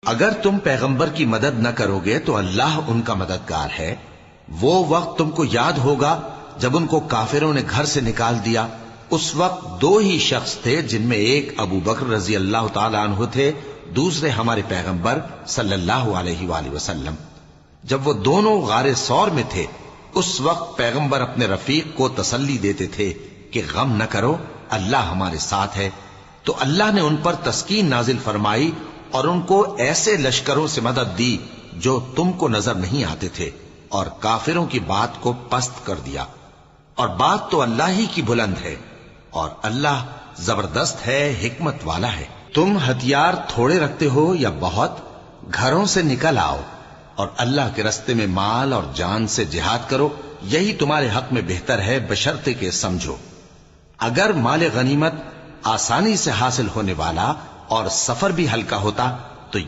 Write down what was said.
اگر تم پیغمبر کی مدد نہ کرو گے تو اللہ ان کا مددگار ہے۔ وہ وقت تم کو یاد ہوگا جب ان کو کافروں نے گھر سے نکال دیا۔ اس وقت دو ہی شخص تھے، جن میں ایک ابو بکر رضی اللہ تعالی عنہ تھے، دوسرے ہمارے پیغمبر صلی اللہ علیہ وآلہ وسلم۔ جب وہ دونوں غار ثور میں تھے، اس وقت پیغمبر اپنے رفیق کو تسلی دیتے تھے کہ غم نہ کرو، اللہ ہمارے ساتھ ہے۔ تو اللہ نے ان پر تسکین نازل فرمائی اور ان کو ایسے لشکروں سے مدد دی جو تم کو نظر نہیں آتے تھے، اور کافروں کی بات کو پست کر دیا۔ اور بات تو اللہ ہی کی بلند ہے، اور اللہ زبردست ہے، حکمت والا ہے۔ تم ہتھیار تھوڑے رکھتے ہو یا بہت، گھروں سے نکل آؤ اور اللہ کے رستے میں مال اور جان سے جہاد کرو، یہی تمہارے حق میں بہتر ہے، بشرطے کہ سمجھو۔ اگر مال غنیمت آسانی سے حاصل ہونے والا اور سفر بھی ہلکا ہوتا تو